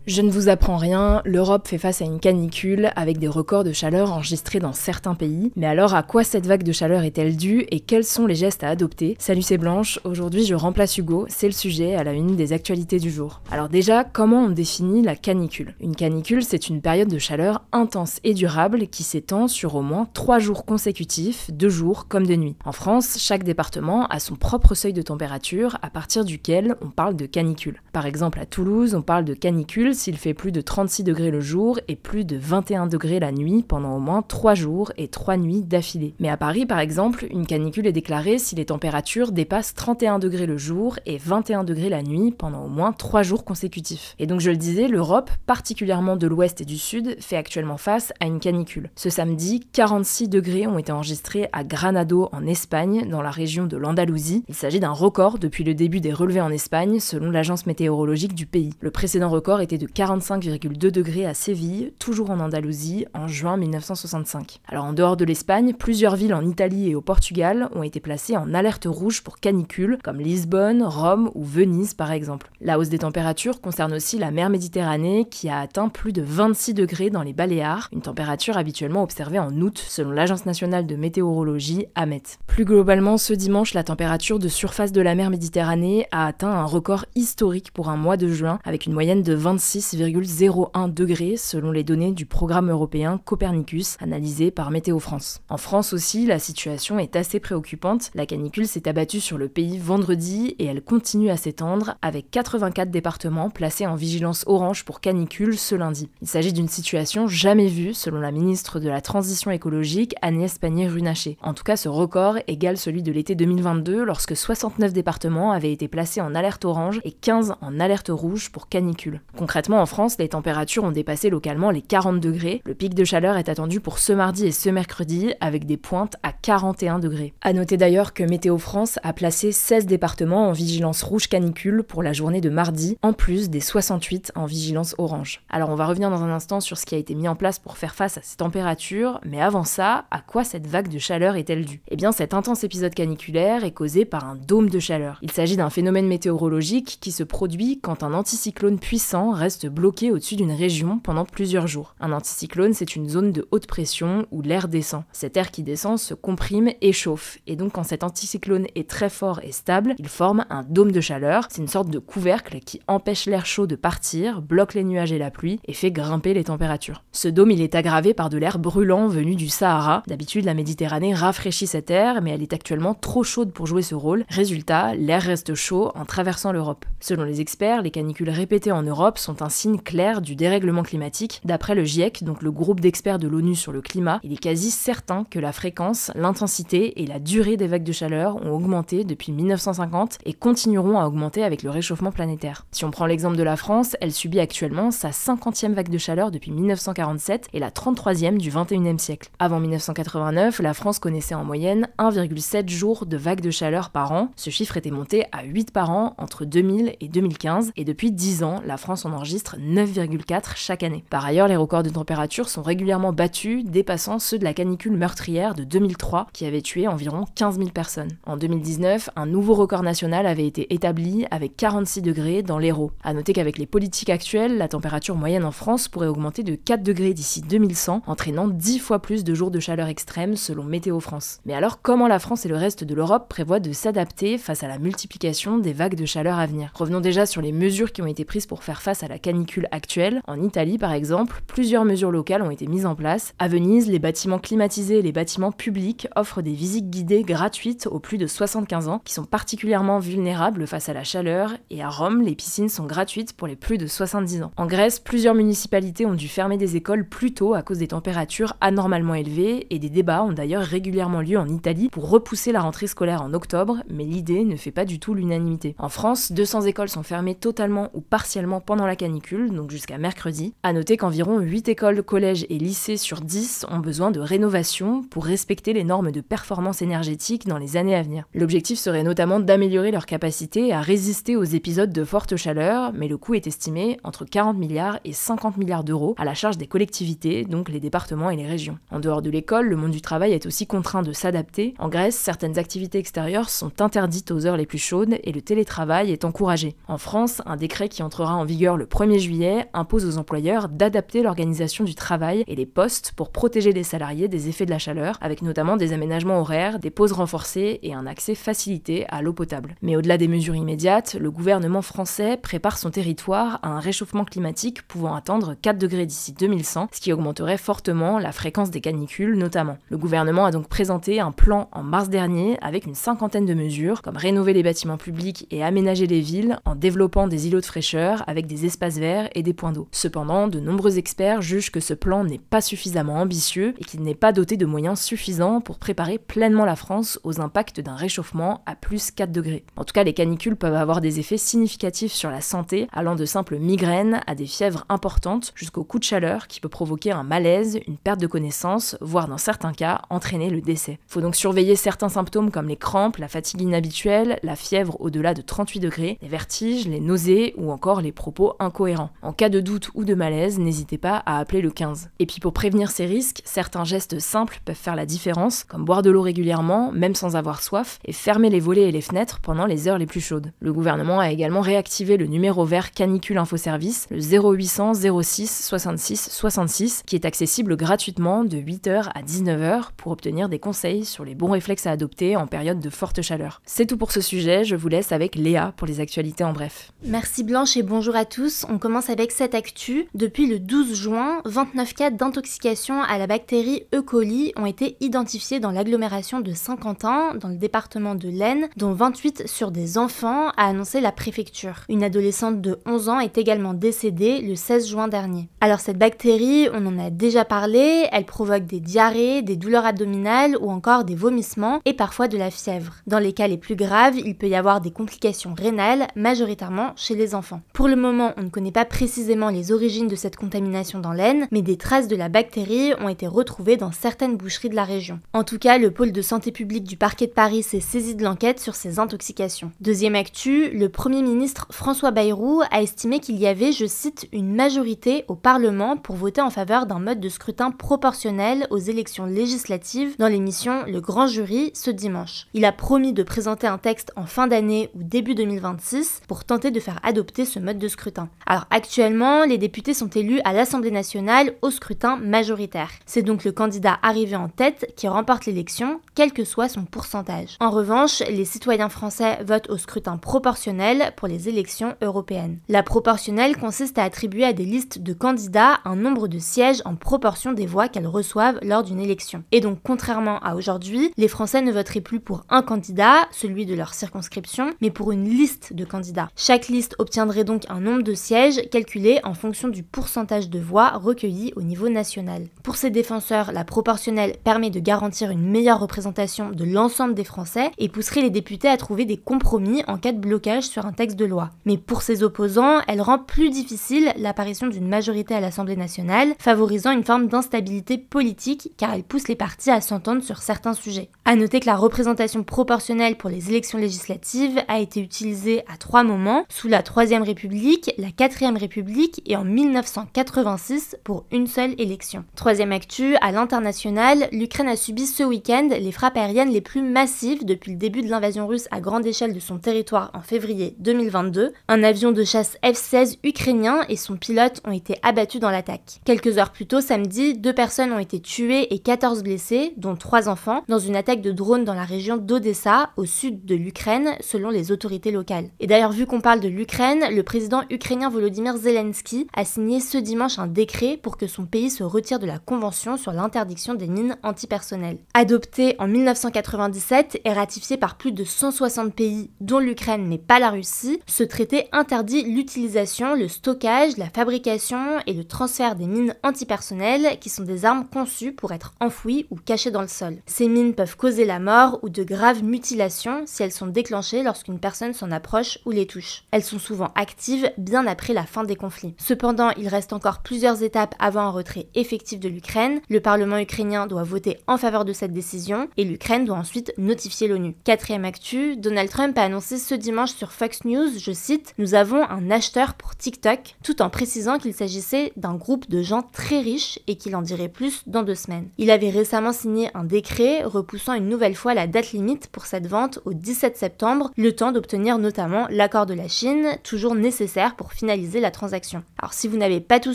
Je ne vous apprends rien, l'Europe fait face à une canicule avec des records de chaleur enregistrés dans certains pays. Mais alors à quoi cette vague de chaleur est-elle due et quels sont les gestes à adopter? Salut, c'est Blanche, aujourd'hui je remplace Hugo, c'est le sujet à la une des actualités du jour. Alors déjà, comment on définit la canicule? Une canicule, c'est une période de chaleur intense et durable qui s'étend sur au moins 3 jours consécutifs, de jour comme de nuit. En France, chaque département a son propre seuil de température à partir duquel on parle de canicule. Par exemple à Toulouse, on parle de canicule s'il fait plus de 36 degrés le jour et plus de 21 degrés la nuit pendant au moins 3 jours et 3 nuits d'affilée. Mais à Paris par exemple, une canicule est déclarée si les températures dépassent 31 degrés le jour et 21 degrés la nuit pendant au moins 3 jours consécutifs. Et donc je le disais, l'Europe, particulièrement de l'ouest et du sud, fait actuellement face à une canicule. Ce samedi, 46 degrés ont été enregistrés à Granado en Espagne, dans la région de l'Andalousie. Il s'agit d'un record depuis le début des relevés en Espagne, selon l'agence météorologique du pays. Le précédent record était de 45,2 degrés à Séville, toujours en Andalousie, en juin 1965. Alors en dehors de l'Espagne, plusieurs villes en Italie et au Portugal ont été placées en alerte rouge pour canicule, comme Lisbonne, Rome ou Venise par exemple. La hausse des températures concerne aussi la mer Méditerranée qui a atteint plus de 26 degrés dans les Baléares, une température habituellement observée en août selon l'agence nationale de météorologie AMET. Plus globalement, ce dimanche, la température de surface de la mer Méditerranée a atteint un record historique pour un mois de juin avec une moyenne de 26,01 degrés selon les données du programme européen Copernicus analysé par Météo France. En France aussi, la situation est assez préoccupante. La canicule s'est abattue sur le pays vendredi et elle continue à s'étendre avec 84 départements placés en vigilance orange pour canicule ce lundi. Il s'agit d'une situation jamais vue selon la ministre de la Transition écologique Agnès Pannier-Runacher. En tout cas, ce record égale celui de l'été 2022 lorsque 69 départements avaient été placés en alerte orange et 15 en alerte rouge pour canicule. Concrètement, en France, les températures ont dépassé localement les 40 degrés. Le pic de chaleur est attendu pour ce mardi et ce mercredi, avec des pointes à 41 degrés. A noter d'ailleurs que Météo France a placé 16 départements en vigilance rouge canicule pour la journée de mardi, en plus des 68 en vigilance orange. Alors on va revenir dans un instant sur ce qui a été mis en place pour faire face à ces températures, mais avant ça, à quoi cette vague de chaleur est-elle due? Eh bien, cet intense épisode caniculaire est causé par un dôme de chaleur. Il s'agit d'un phénomène météorologique qui se produit quand un anticyclone puissant reste bloqué au-dessus d'une région pendant plusieurs jours. Un anticyclone, c'est une zone de haute pression où l'air descend. Cet air qui descend se comprime et chauffe. Et donc quand cet anticyclone est très fort et stable, il forme un dôme de chaleur. C'est une sorte de couvercle qui empêche l'air chaud de partir, bloque les nuages et la pluie et fait grimper les températures. Ce dôme, il est aggravé par de l'air brûlant venu du Sahara. D'habitude, la Méditerranée rafraîchit cet air, mais elle est actuellement trop chaude pour jouer ce rôle. Résultat, l'air reste chaud en traversant l'Europe. Selon les experts, les canicules répétées en Europe sont un signe clair du dérèglement climatique. D'après le GIEC, donc le groupe d'experts de l'ONU sur le climat, il est quasi certain que la fréquence, l'intensité et la durée des vagues de chaleur ont augmenté depuis 1950 et continueront à augmenter avec le réchauffement planétaire. Si on prend l'exemple de la France, elle subit actuellement sa 50e vague de chaleur depuis 1947 et la 33e du 21e siècle. Avant 1989, la France connaissait en moyenne 1,7 jours de vagues de chaleur par an. Ce chiffre était monté à 8 par an entre 2000 et 2015 et depuis 10 ans, la France en enregistre 9,4 chaque année. Par ailleurs, les records de température sont régulièrement battus, dépassant ceux de la canicule meurtrière de 2003 qui avait tué environ 15 000 personnes. En 2019, un nouveau record national avait été établi avec 46 degrés dans l'Hérault. A noter qu'avec les politiques actuelles, la température moyenne en France pourrait augmenter de 4 degrés d'ici 2100, entraînant 10 fois plus de jours de chaleur extrême selon Météo France. Mais alors, comment la France et le reste de l'Europe prévoient de s'adapter face à la multiplication des vagues de chaleur à venir? Revenons déjà sur les mesures qui ont été prises pour faire face à la canicule actuelle. En Italie, par exemple, plusieurs mesures locales ont été mises en place. À Venise, les bâtiments climatisés et les bâtiments publics offrent des visites guidées gratuites aux plus de 75 ans qui sont particulièrement vulnérables face à la chaleur, et à Rome, les piscines sont gratuites pour les plus de 70 ans. En Grèce, plusieurs municipalités ont dû fermer des écoles plus tôt à cause des températures anormalement élevées, et des débats ont d'ailleurs régulièrement lieu en Italie pour repousser la rentrée scolaire en octobre, mais l'idée ne fait pas du tout l'unanimité. En France, 200 écoles sont fermées totalement ou partiellement pendant la canicule, donc jusqu'à mercredi. À noter qu'environ 8 écoles, collèges et lycées sur 10 ont besoin de rénovation pour respecter les normes de performance énergétique dans les années à venir. L'objectif serait notamment d'améliorer leur capacité à résister aux épisodes de forte chaleur, mais le coût est estimé entre 40 milliards et 50 milliards d'euros à la charge des collectivités, donc les départements et les régions. En dehors de l'école, le monde du travail est aussi contraint de s'adapter. En Grèce, certaines activités extérieures sont interdites aux heures les plus chaudes et le télétravail est encouragé. En France, un décret qui entrera en vigueur le 1er juillet impose aux employeurs d'adapter l'organisation du travail et les postes pour protéger les salariés des effets de la chaleur, avec notamment des aménagements horaires, des pauses renforcées et un accès facilité à l'eau potable. Mais au-delà des mesures immédiates, le gouvernement français prépare son territoire à un réchauffement climatique pouvant atteindre 4 degrés d'ici 2100, ce qui augmenterait fortement la fréquence des canicules notamment. Le gouvernement a donc présenté un plan en mars dernier avec une 50aine de mesures, comme rénover les bâtiments publics et aménager les villes en développant des îlots de fraîcheur avec des espaces verts et des points d'eau. Cependant, de nombreux experts jugent que ce plan n'est pas suffisamment ambitieux et qu'il n'est pas doté de moyens suffisants pour préparer pleinement la France aux impacts d'un réchauffement à plus 4 degrés. En tout cas, les canicules peuvent avoir des effets significatifs sur la santé, allant de simples migraines à des fièvres importantes jusqu'au coup de chaleur qui peut provoquer un malaise, une perte de connaissance, voire dans certains cas entraîner le décès. Il faut donc surveiller certains symptômes comme les crampes, la fatigue inhabituelle, la fièvre au-delà de 38 degrés, les vertiges, les nausées ou encore les propos incohérents. En cas de doute ou de malaise, n'hésitez pas à appeler le 15. Et puis pour prévenir ces risques, certains gestes simples peuvent faire la différence, comme boire de l'eau régulièrement, même sans avoir soif, et fermer les volets et les fenêtres pendant les heures les plus chaudes. Le gouvernement a également réactivé le numéro vert Canicule Infoservice, le 0800 06 66 66, qui est accessible gratuitement de 8h à 19h pour obtenir des conseils sur les bons réflexes à adopter en période de forte chaleur. C'est tout pour ce sujet, je vous laisse avec Léa pour les actualités en bref. Merci Blanche et bonjour à tous. On commence avec cette actu. Depuis le 12 juin, 29 cas d'intoxication à la bactérie E. coli ont été identifiés dans l'agglomération de Saint-Quentin, dans le département de l'Aisne, dont 28 sur des enfants, a annoncé la préfecture. Une adolescente de 11 ans est également décédée le 16 juin dernier. Alors cette bactérie, on en a déjà parlé, elle provoque des diarrhées, des douleurs abdominales ou encore des vomissements et parfois de la fièvre. Dans les cas les plus graves, il peut y avoir des complications rénales, majoritairement chez les enfants. Pour le moment, on ne connaît pas précisément les origines de cette contamination dans l'Aisne, mais des traces de la bactérie ont été retrouvées dans certaines boucheries de la région. En tout cas, le pôle de santé publique du parquet de Paris s'est saisi de l'enquête sur ces intoxications. Deuxième actu, le Premier ministre François Bayrou a estimé qu'il y avait, je cite, une majorité au Parlement pour voter en faveur d'un mode de scrutin proportionnel aux élections législatives dans l'émission Le Grand Jury ce dimanche. Il a promis de présenter un texte en fin d'année ou début 2026 pour tenter de faire adopter ce mode de scrutin. Alors actuellement, les députés sont élus à l'Assemblée nationale au scrutin majoritaire. C'est donc le candidat arrivé en tête qui remporte l'élection, quel que soit son pourcentage. En revanche, les citoyens français votent au scrutin proportionnel pour les élections européennes. La proportionnelle consiste à attribuer à des listes de candidats un nombre de sièges en proportion des voix qu'elles reçoivent lors d'une élection. Et donc, contrairement à aujourd'hui, les Français ne voteraient plus pour un candidat, celui de leur circonscription, mais pour une liste de candidats. Chaque liste obtiendrait donc un nombre de sièges calculé en fonction du pourcentage de voix recueillies au niveau national. Pour ces défenseurs, la proportionnelle permet de garantir une meilleure représentation de l'ensemble des Français et pousserait les députés à trouver des compromis en cas de blocage sur un texte de loi. Mais pour ses opposants, elle rend plus difficile l'apparition d'une majorité à l'Assemblée nationale, favorisant une forme d'instabilité politique car elle pousse les partis à s'entendre sur certains sujets. À noter que la représentation proportionnelle pour les élections législatives a été utilisée à 3 moments, sous la Troisième République, la Quatrième République et en 1986 pour une seule élection. Troisième actu, à l'international, l'Ukraine a subi ce week-end les frappes aériennes les plus massives depuis le début de l'invasion russe à grande échelle de son territoire en février 2022. Un avion de chasse F-16 ukrainien et son pilote ont été abattus dans l'attaque. Quelques heures plus tôt, samedi, 2 personnes ont été tuées et 14 blessées, dont 3 enfants, dans une attaque de drone dans la région d'Odessa, au sud de l'Ukraine, selon les autorités locales. Et d'ailleurs, vu qu'on parle de l'Ukraine, le président ukrainien Volodymyr Zelensky a signé ce dimanche un décret pour que son pays se retire de la Convention sur l'interdiction des mines antipersonnelles. Adopté en 1997 et ratifié par plus de 160 pays, dont l'Ukraine mais pas la Russie, ce traité interdit l'utilisation, le stockage, la fabrication et le transfert des mines antipersonnelles qui sont des armes conçues pour être enfouies ou cachées dans le sol. Ces mines peuvent causer la mort ou de graves mutilations si elles sont déclenchées lorsqu'une personne s'en approche ou les touche. Elles sont souvent actives bien après la fin des conflits. Cependant, il reste encore plusieurs étapes avant un retrait effectif de l'Ukraine. Le Parlement ukrainien doit voter en faveur de cette décision et l'Ukraine doit ensuite notifier l'ONU. Quatrième actu, Donald Trump a annoncé ce dimanche sur Fox News, je cite, « Nous avons un acheteur pour TikTok », tout en précisant qu'il s'agissait d'un groupe de gens très riches et qu'il en dirait plus dans 2 semaines. Il avait récemment signé un décret repoussant une nouvelle fois la date limite pour cette vente au 17 septembre, le temps d'obtenir notamment l'accord de la Chine, toujours nécessaire pour finaliser la transaction. Alors si vous n'avez pas tout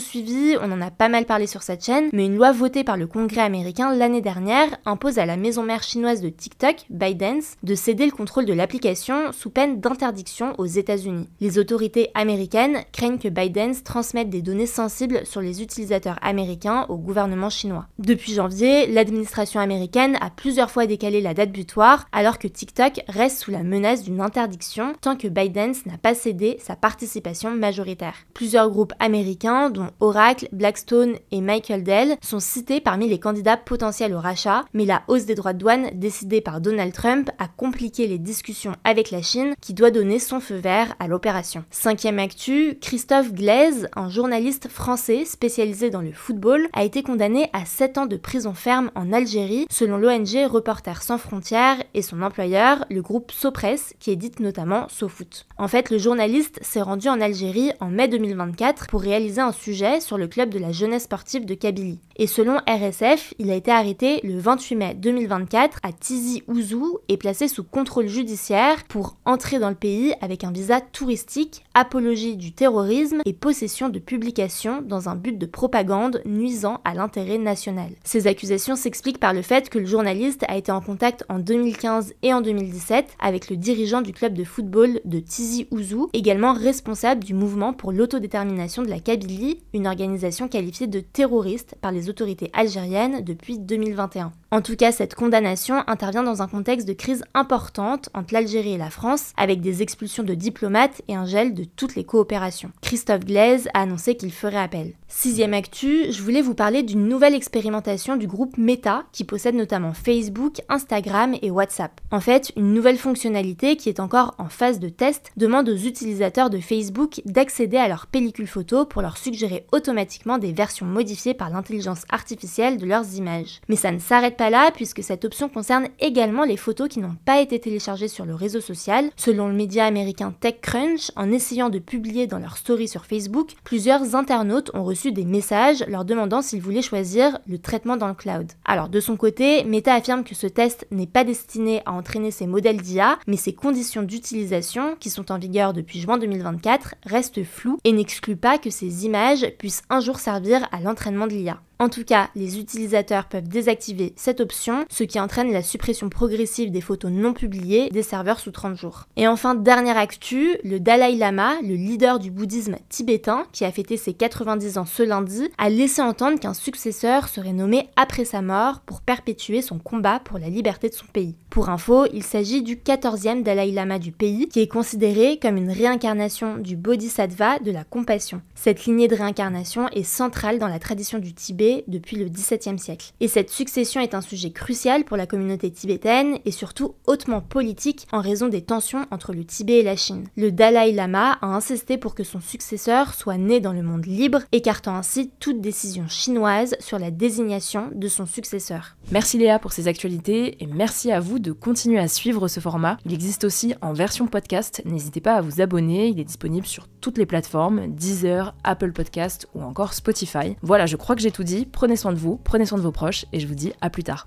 suivi, on en a pas mal parlé sur cette chaîne, mais une loi votée par le Congrès américain l'année dernière impose à la maison mère chinoise de TikTok, ByteDance, de céder le contrôle de l'application sous peine d'interdiction aux États-Unis. Les autorités américaines craignent que ByteDance transmette des données sensibles sur les utilisateurs américains au gouvernement chinois. Depuis janvier, l'administration américaine a plusieurs fois décalé la date butoir, alors que TikTok reste sous la menace d'une interdiction tant que ByteDance n'a pas cédé sa participation majoritaire. Plusieurs groupes américains, dont Oracle, Blackstone et Michael Dell, sont cités parmi les candidats potentiels au rachat, mais la hausse des droits de douane décidée par Donald Trump a compliqué les discussions avec la Chine qui doit donner son feu vert à l'opération. 5e actu, Christophe Glaise, un journaliste français spécialisé dans le football, a été condamné à 7 ans de prison ferme en Algérie selon l'ONG Reporters sans frontières et son employeur, le groupe SoPress, qui édite notamment SoFoot. En fait, le journaliste s'est rendu en Algérie en mai 2024 pour réaliser un sujet sur le club de la jeunesse sportive de Kabylie. Et selon RSF, il a été arrêté le 28 mai 2024 à Tizi Ouzou et placé sous contrôle judiciaire pour entrer dans le pays avec un visa touristique, apologie du terrorisme et possession de publications dans un but de propagande nuisant à l'intérêt national. Ces accusations s'expliquent par le fait que le journaliste a été en contact en 2015 et en 2017 avec le dirigeant du club de football de Tizi Ouzou, également responsable du mouvement pour l'autodétermination de la Kabylie, une organisation qualifiée de terroriste par les autorités algériennes depuis 2021. En tout cas, cette condamnation intervient dans un contexte de crise importante entre l'Algérie et la France, avec des expulsions de diplomates et un gel de toutes les coopérations. Christophe Glaise a annoncé qu'il ferait appel. 6e actu, je voulais vous parler d'une nouvelle expérimentation du groupe Meta, qui possède notamment Facebook, Instagram et WhatsApp. En fait, une nouvelle fonctionnalité qui est encore en phase de test demande aux utilisateurs de Facebook d'accéder à leur pellicule photo pour leur suggérer automatiquement des versions modifiées par l'intelligence artificielle de leurs images. Mais ça ne s'arrête pas là, puisque cette option concerne également les photos qui n'ont pas été téléchargées sur le réseau social. Selon le média américain TechCrunch, en essayant de publier dans leur story sur Facebook, plusieurs internautes ont reçu des messages leur demandant s'ils voulaient choisir le traitement dans le cloud. Alors de son côté, Meta affirme que ce test n'est pas destiné à entraîner ces modèles d'IA, mais ses conditions d'utilisation, qui sont en vigueur depuis juin 2024, restent floues et n'excluent pas que ces images puissent un jour servir à l'entraînement de l'IA. En tout cas, les utilisateurs peuvent désactiver cette option, ce qui entraîne la suppression progressive des photos non publiées des serveurs sous 30 jours. Et enfin, dernière actu, le Dalai Lama, le leader du bouddhisme tibétain, qui a fêté ses 90 ans ce lundi, a laissé entendre qu'un successeur serait nommé après sa mort pour perpétuer son combat pour la liberté de son pays. Pour info, il s'agit du 14e Dalai Lama du pays, qui est considéré comme une réincarnation du Bodhisattva de la compassion. Cette lignée de réincarnation est centrale dans la tradition du Tibet depuis le XVIIe siècle. Et cette succession est un sujet crucial pour la communauté tibétaine et surtout hautement politique en raison des tensions entre le Tibet et la Chine. Le Dalai Lama a insisté pour que son successeur soit né dans le monde libre, écartant ainsi toute décision chinoise sur la désignation de son successeur. Merci Léa pour ces actualités et merci à vous de continuer à suivre ce format. Il existe aussi en version podcast, n'hésitez pas à vous abonner, il est disponible sur toutes les plateformes, Deezer, Apple Podcast ou encore Spotify. Voilà, je crois que j'ai tout dit. Prenez soin de vous, prenez soin de vos proches et je vous dis à plus tard.